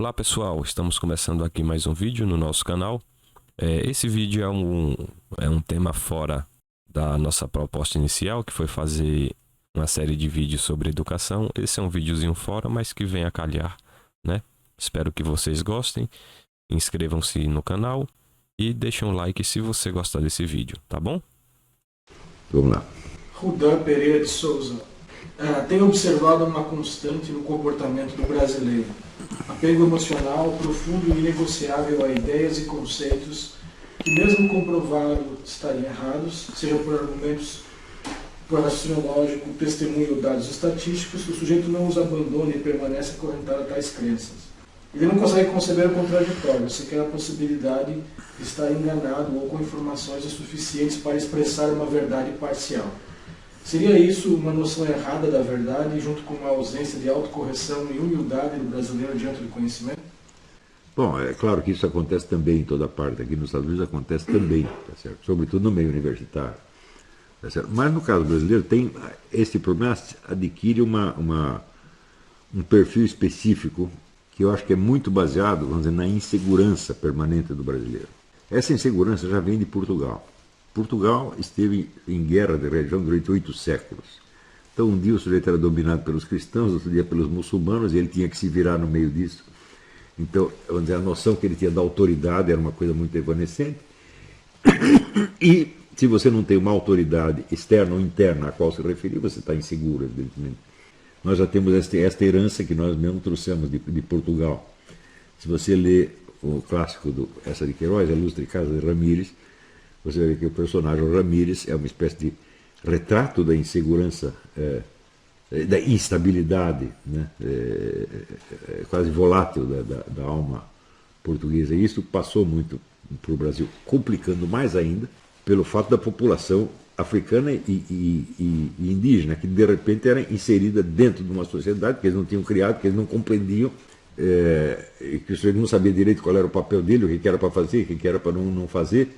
Olá pessoal, estamos começando aqui mais um vídeo no nosso canal. Esse vídeo é um tema fora da nossa proposta inicial, que foi fazer uma série de vídeos sobre educação. Esse é um videozinho fora, mas que vem a calhar, né? Espero que vocês gostem. Inscrevam-se no canal e deixem um like se você gostar desse vídeo, tá bom? Vamos lá. Rudan Pereira de Souza. Tenho observado uma constante no comportamento do brasileiro. Apego emocional profundo e inegociável a ideias e conceitos que, mesmo comprovado estarem errados, sejam por argumentos por astrológico, testemunho ou dados estatísticos, o sujeito não os abandona e permanece acorrentado a tais crenças. Ele não consegue conceber o contraditório, sequer a possibilidade de estar enganado ou com informações insuficientes para expressar uma verdade parcial. Seria isso uma noção errada da verdade, junto com uma ausência de autocorreção e humildade do brasileiro diante do conhecimento? Bom, é claro que isso acontece também em toda parte. Aqui nos Estados Unidos acontece também, tá certo? Sobretudo no meio universitário. Tá certo? Mas no caso brasileiro, esse problema adquire um perfil específico que eu acho que é muito baseado, vamos dizer, na insegurança permanente do brasileiro. Essa insegurança já vem de Portugal. Portugal esteve em guerra de religião durante 8 séculos. Então um dia o sujeito era dominado pelos cristãos, outro dia pelos muçulmanos, e ele tinha que se virar no meio disso. Então, vamos dizer, a noção que ele tinha da autoridade era uma coisa muito evanescente. E se você não tem uma autoridade externa ou interna a qual se referir, você está inseguro, evidentemente. Nós já temos esta herança que nós mesmos trouxemos de Portugal. Se você lê o clássico Essa de Queiroz, A Ilustre Casa de Ramírez, você vai ver que o personagem Ramírez é uma espécie de retrato da insegurança, da instabilidade, né? Quase volátil da alma portuguesa. E isso passou muito para o Brasil, complicando mais ainda pelo fato da população africana e indígena, que de repente era inserida dentro de uma sociedade que eles não tinham criado, que eles não compreendiam, e que o sujeito não sabia direito qual era o papel dele, o que era para fazer, o que era para não fazer.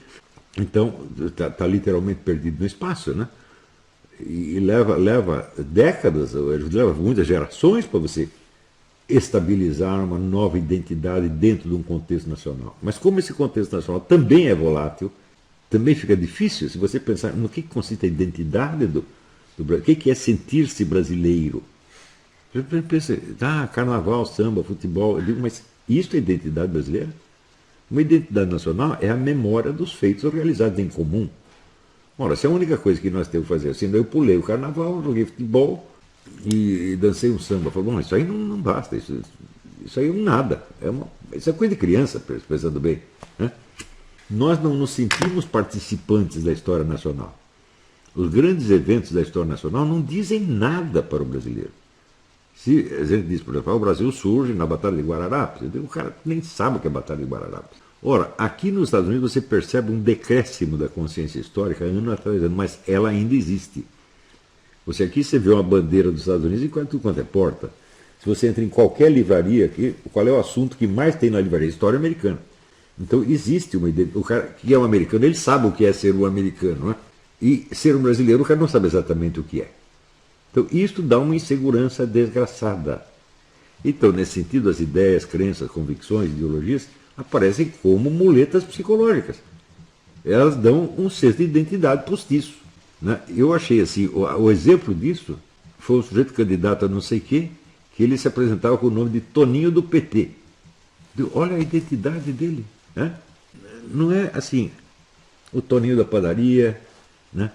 Então, está literalmente perdido no espaço, né? E leva décadas, leva muitas gerações para você estabilizar uma nova identidade dentro de um contexto nacional. Mas como esse contexto nacional também é volátil, também fica difícil, se você pensar no que consiste a identidade do Brasil, o que é sentir-se brasileiro. Você pensa, carnaval, samba, futebol, eu digo, mas isso é identidade brasileira? Uma identidade nacional é a memória dos feitos realizados em comum. Ora, se é a única coisa que nós temos que fazer, assim, eu pulei o carnaval, joguei futebol e dancei um samba. Falei, bom, isso aí não basta, isso aí é um nada. Isso é coisa de criança, pensando bem. Né? Nós não nos sentimos participantes da história nacional. Os grandes eventos da história nacional não dizem nada para o brasileiro. Se a gente diz, por exemplo, o Brasil surge na Batalha de Guararapes, o cara nem sabe o que é a Batalha de Guararapes. Ora, aqui nos Estados Unidos você percebe um decréscimo da consciência histórica ano atrás ano, mas ela ainda existe. Você vê uma bandeira dos Estados Unidos em quanto é porta. Se você entra em qualquer livraria aqui, qual é o assunto que mais tem na livraria? História americana. Então existe uma ideia. O cara que é um americano, ele sabe o que é ser um americano, né? E ser um brasileiro, o cara não sabe exatamente o que é. Então, isto dá uma insegurança desgraçada. Então, nesse sentido, as ideias, crenças, convicções, ideologias aparecem como muletas psicológicas. Elas dão um senso de identidade postiço. Né? Eu achei assim, o exemplo disso foi o sujeito candidato a não sei quê, que ele se apresentava com o nome de Toninho do PT. Olha a identidade dele. Né? Não é assim, o Toninho da padaria, né?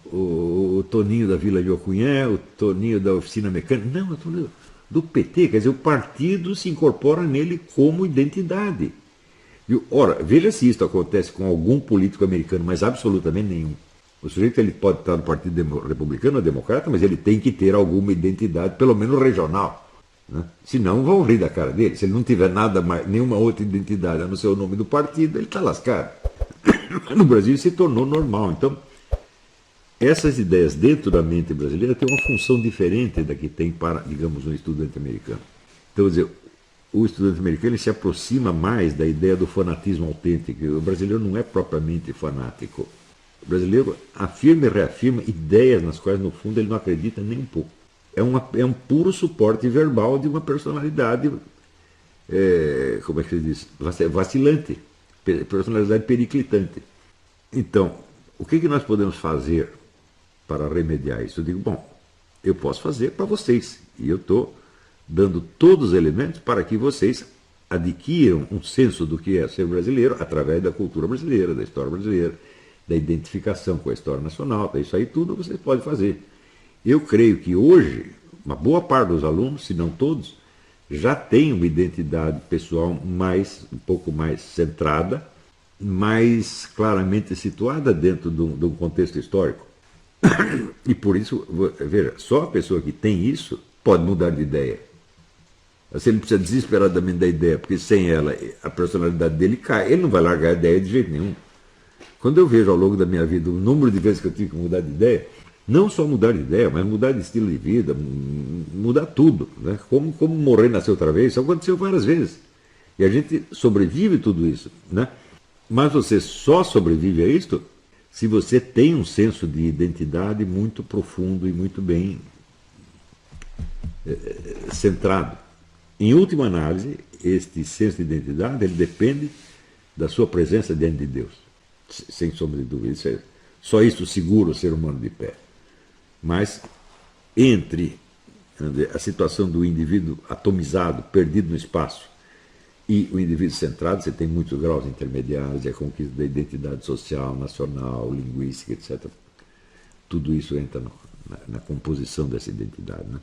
O Toninho da Vila de Ocunhé, o Toninho da oficina mecânica. Não, o Toninho do PT, quer dizer, o partido se incorpora nele como identidade. Ora, veja se isso acontece com algum político americano, mas absolutamente nenhum. O sujeito ele pode estar no Partido Republicano ou Democrata, mas ele tem que ter alguma identidade, pelo menos regional. Né? Senão vão rir da cara dele. Se ele não tiver nada mais, nenhuma outra identidade a não ser o nome do partido, ele está lascado. No Brasil isso se tornou normal. Então, essas ideias dentro da mente brasileira têm uma função diferente da que tem para, digamos, um estudante americano. Então, quer dizer, o estudante americano ele se aproxima mais da ideia do fanatismo autêntico. O brasileiro não é propriamente fanático. O brasileiro afirma e reafirma ideias nas quais, no fundo, ele não acredita nem um pouco. É um puro suporte verbal de uma personalidade como é que se diz? Vacilante, personalidade periclitante. Então, o que nós podemos fazer para remediar isso? Eu digo, bom, eu posso fazer para vocês. E eu estou dando todos os elementos para que vocês adquiram um senso do que é ser brasileiro através da cultura brasileira, da história brasileira, da identificação com a história nacional. Isso aí tudo vocês podem fazer. Eu creio que hoje, uma boa parte dos alunos, se não todos, já tem uma identidade pessoal um pouco mais centrada, mais claramente situada dentro de um contexto histórico. E por isso, veja, só a pessoa que tem isso pode mudar de ideia. Você não precisa desesperadamente da ideia, porque sem ela a personalidade dele cai. Ele não vai largar a ideia de jeito nenhum. Quando eu vejo ao longo da minha vida o número de vezes que eu tive que mudar de ideia, não só mudar de ideia, mas mudar de estilo de vida, mudar tudo. Né? Como morrer e nascer outra vez, isso aconteceu várias vezes. E a gente sobrevive tudo isso. Né? Mas você só sobrevive a isto se você tem um senso de identidade muito profundo e muito bem centrado. Em última análise, este senso de identidade ele depende da sua presença diante de Deus. Sem sombra de dúvida. Só isso segura o ser humano de pé. Mas entre a situação do indivíduo atomizado, perdido no espaço, e o indivíduo centrado, você tem muitos graus intermediários, a conquista da identidade social, nacional, linguística, etc. Tudo isso entra na composição dessa identidade. Né?